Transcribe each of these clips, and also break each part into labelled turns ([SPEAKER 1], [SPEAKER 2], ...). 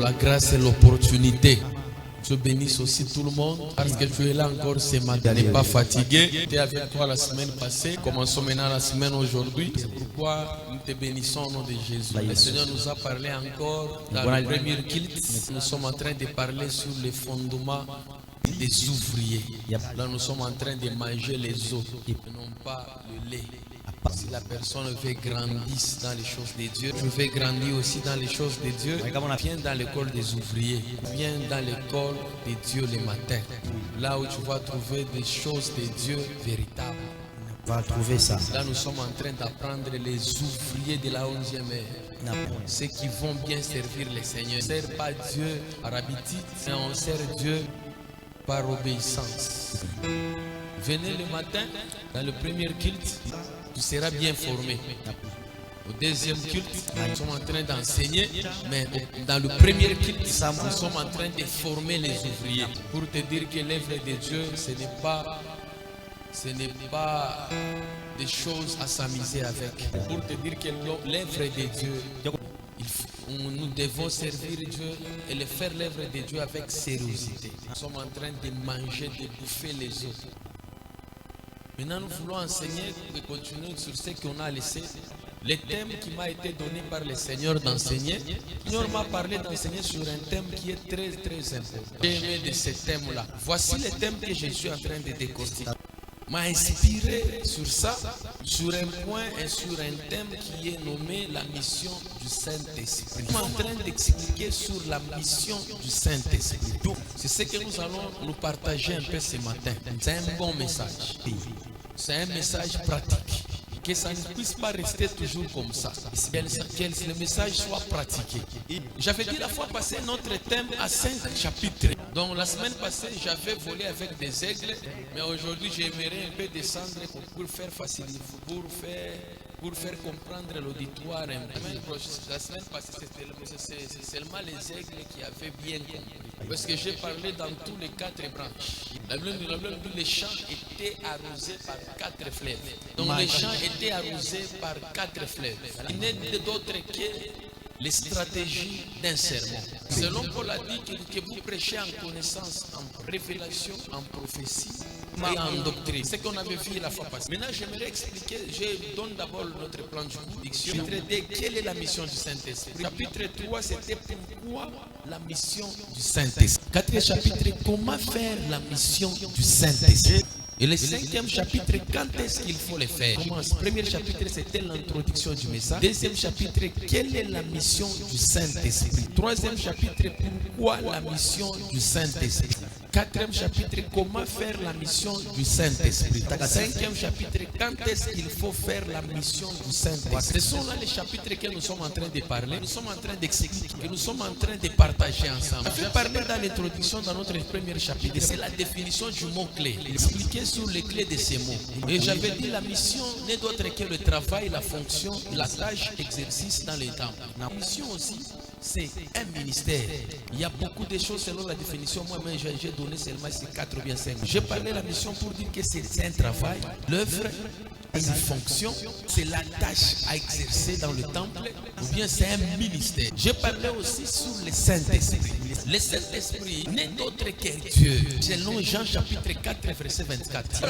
[SPEAKER 1] la grâce et l'opportunité. Je bénisse aussi tout le monde parce que tu es là encore ce matin. Tu n'es pas fatigué. J'étais avec toi la semaine passée. Commençons maintenant la semaine aujourd'hui. C'est pourquoi nous te bénissons au nom de Jésus. Le Seigneur nous a parlé encore dans le premier culte. Nous sommes en train de parler sur les fondements des ouvriers. Là, nous sommes en train de manger les os et non pas le lait. Si la personne veut grandir dans les choses de Dieu, je veux grandir aussi dans les choses de Dieu, viens dans l'école des ouvriers, viens dans l'école de Dieu le matin, là où tu vas trouver des choses de Dieu véritables.
[SPEAKER 2] Va trouver ça.
[SPEAKER 1] Là, nous sommes en train d'apprendre les ouvriers de la 11e heure, ceux qui vont bien servir le Seigneur. On ne sert pas Dieu par habitude, mais on sert Dieu par obéissance. Venez le matin dans le premier culte. Tu seras bien formé. Au deuxième culte, nous sommes en train d'enseigner, mais dans le premier culte, nous sommes en train de former les ouvriers. Pour te dire que l'œuvre de Dieu, ce n'est pas des choses à s'amuser avec. Pour te dire que l'œuvre de Dieu, nous devons servir Dieu et le faire l'œuvre de Dieu avec sérieuxité. Nous sommes en train de manger, de bouffer les autres. Maintenant, nous voulons enseigner et continuer sur ce qu'on a laissé. Le thème qui m'a été donné par le Seigneur d'enseigner. Le Seigneur m'a parlé d'enseigner sur un thème qui est très très important. J'ai aimé de ce thème-là. Voici le thème que je suis en train de décortiquer. M'a inspiré sur ça, sur un point et sur un thème qui est nommé la mission du Saint-Esprit. Je suis en train d'expliquer sur la mission du Saint-Esprit. C'est ce que nous allons nous partager un peu ce matin. C'est un bon message. C'est un message pratique. Que ça ne puisse pas rester toujours comme ça. Que le message soit pratiqué. J'avais dit la fois passée notre thème à 5 chapitres. Donc la semaine passée, j'avais volé avec des aigles. Mais aujourd'hui, j'aimerais un peu descendre pour faire faciliter, pour faire comprendre l'auditoire un peu. La semaine passée, c'est seulement les aigles qui avaient bien compris. Parce que j'ai parlé dans tous les 4 branches. La Bible dit que les champs étaient arrosés par 4 fleuves. Donc les champs étaient arrosés par 4 fleuves. Il n'est d'autre que les stratégies d'un sermon. Selon Paul a dit que vous prêchez en connaissance, en révélation, en prophétie et en doctrine. C'est ce qu'on avait vu la fois passée. Maintenant, j'aimerais expliquer, je donne d'abord notre plan de juridiction. Chapitre 2, quelle est la mission du Saint-Esprit? Chapitre 3, c'était pourquoi la mission du Saint-Esprit. 4e chapitre, comment faire la mission du Saint-Esprit. Et le 5e chapitre, quand est-ce qu'il faut le faire? Premier chapitre, c'était l'introduction du message. 2e chapitre, quelle est la mission du Saint-Esprit? 3e chapitre, pourquoi la mission du Saint-Esprit? 4e chapitre, comment faire la mission du Saint-Esprit? 5e chapitre, quand est-ce qu'il faut faire la mission du Saint-Esprit? Ce sont là les chapitres que nous sommes en train de parler. Nous sommes en train d'expliquer, que nous sommes en train de partager ensemble. Je vais parler dans l'introduction dans notre premier chapitre. C'est la définition du mot-clé. Expliquer sur les clés de ces mots. Et j'avais dit la mission n'est d'autre que le travail, la fonction, la tâche, exercice dans les temps. La mission aussi, c'est un ministère. Il y a beaucoup de choses selon la définition. Moi-même, j'ai donné seulement ces 4 ou bien 5. J'ai parlé de la mission pour dire que c'est un travail, l'œuvre, une fonction, c'est la tâche à exercer dans le temple, ou bien c'est un ministère. J'ai parlé aussi sur le Saint-Esprit. Le Saint-Esprit n'est d'autre que Dieu. Selon Jean chapitre 4, verset 24.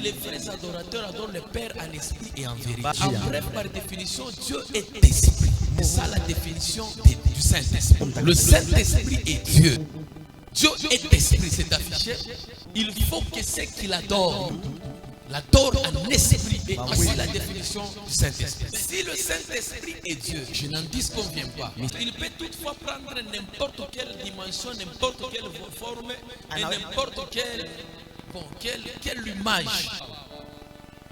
[SPEAKER 1] Les vrais adorateurs adorent le Père en esprit et en vérité. En bref, par définition, Dieu est esprit. C'est ça la définition du Saint-Esprit. Le Saint-Esprit est Dieu. Dieu est esprit, c'est affiché. Il faut que ceux qui l'adorent l'adore en esprit. Et voici la définition du Saint-Esprit. Si le Saint-Esprit est Dieu, je n'en disconviens pas. Il peut toutefois prendre n'importe quelle dimension, n'importe quelle forme et n'importe quelle image.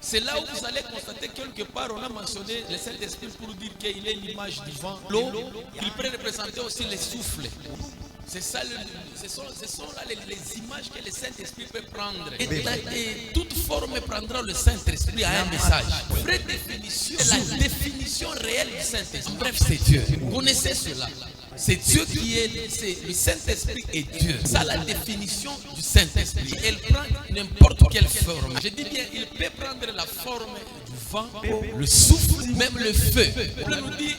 [SPEAKER 1] C'est là où vous allez constater quelque part, on a mentionné le Saint-Esprit pour dire qu'il est l'image du vent. L'eau, il peut représenter aussi le souffle. C'est ça, ce sont là les images que le Saint-Esprit peut prendre. Et toute forme prendra le Saint-Esprit à un message. Vraie définition, la définition réelle du Saint-Esprit. Bref, c'est Dieu. Vous connaissez cela. C'est Dieu qui est, le Saint-Esprit est Dieu. C'est ça la définition du Saint-Esprit. Elle prend n'importe quelle forme. Je dis bien, il peut prendre la forme du vent, le souffle, même le feu. On nous dit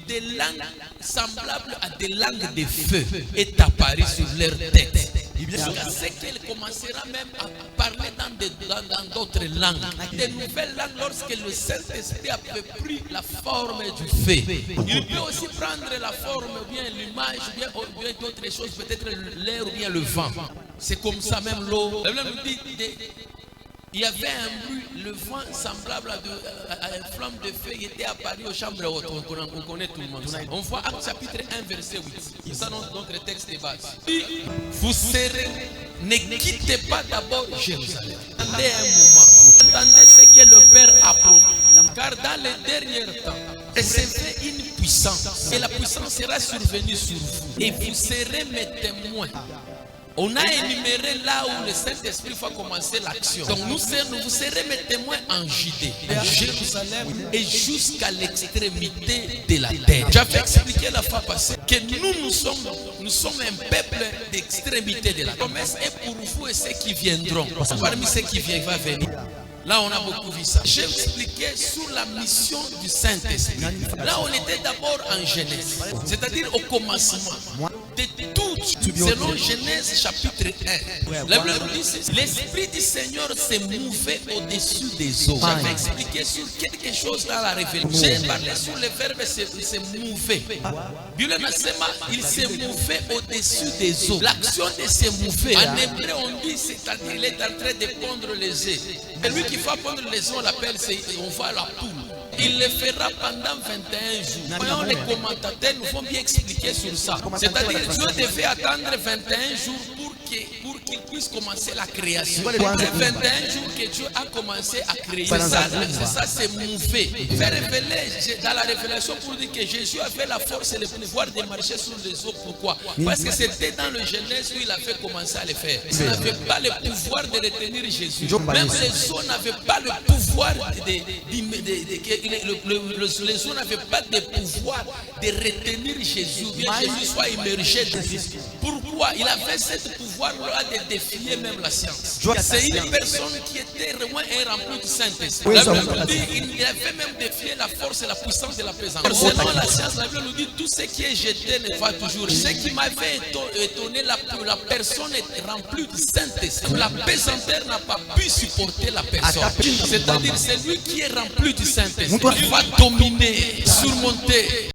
[SPEAKER 1] des langues semblables à des langues de feu est apparu sur leur tête. Jusqu'à ce qu'elle commencera même à parler dans d'autres langues. De nouvelles langues lorsque le Saint-Esprit a pris la forme du feu. Il peut aussi prendre la forme ou bien l'image ou bien d'autres choses, peut-être l'air ou bien le vent. C'est comme ça même l'eau. La Bible nous dit il y avait un bruit, le vent semblable à une flamme de feu qui était apparu aux chambres hautes. On connaît tout le monde. On voit Actes chapitre 1 verset 8. C'est ça notre texte de base. Vous serez, ne quittez pas d'abord Jérusalem. Attendez un moment. Attendez ce que le Père a promis. Car dans les derniers temps, recevez une puissance. Et la puissance sera survenue sur vous. Et vous serez mes témoins. On a énuméré là où le Saint-Esprit va commencer l'action. Donc nous serez mes témoins en Judée, à Jérusalem et jusqu'à l'extrémité de la terre. J'avais expliqué la fois passée que nous sommes un peuple d'extrémité de la terre. La promesse est pour vous et ceux qui viendront. Parmi ceux qui viennent, va venir. Là, on a beaucoup vu ça. J'ai expliqué sur la mission du Saint-Esprit. Là, on était d'abord en Genèse, c'est-à-dire au commencement de tout. Selon Genèse chapitre 1, la Bible nous dit l'Esprit du Seigneur s'est mouvé au-dessus des eaux. J'avais expliqué sur quelque chose dans la révélation. J'ai parlé sur le verbe se mouver. Il s'est mouvé au-dessus des eaux. L'action de se mouver, en hébreu on dit, c'est-à-dire il est en train de pondre les œufs. Et lui qui va pondre les œufs, on l'appelle, on voit la poule. Il le fera pendant 21 jours. Voyons, les commentateurs nous font bien expliquer sur ça. C'est-à-dire Dieu devait attendre 21 jours pour qu'il puisse commencer la création. C'est 21 jours que Dieu a commencé à créer. C'est ça, c'est mouvé. Il fait révéler dans la révélation pour dire que Jésus avait la force et le pouvoir de marcher sur les eaux. Pourquoi? Parce que c'était dans le Genèse où il avait commencé à le faire. Il n'avait pas le pouvoir de retenir Jésus. Même les eaux n'avaient pas le pouvoir les eaux n'avaient pas de pouvoir de retenir Jésus. Bien Jésus soit immergé dessus. Pourquoi? Il avait ce pouvoir-là de défier même la science. C'est une personne qui était vraiment remplie du Saint-Esprit. La Bible nous dit il avait même défié la force et la puissance de la présence. Selon la science, la Bible nous dit tout ce qui est jeté ne va toujours. Ce qui m'avait étonné, la personne est remplie du Saint-Esprit. La pesanteur n'a pas pu supporter la personne. C'est-à-dire c'est lui qui est rempli du Saint-Esprit. Il va dominer, surmonter.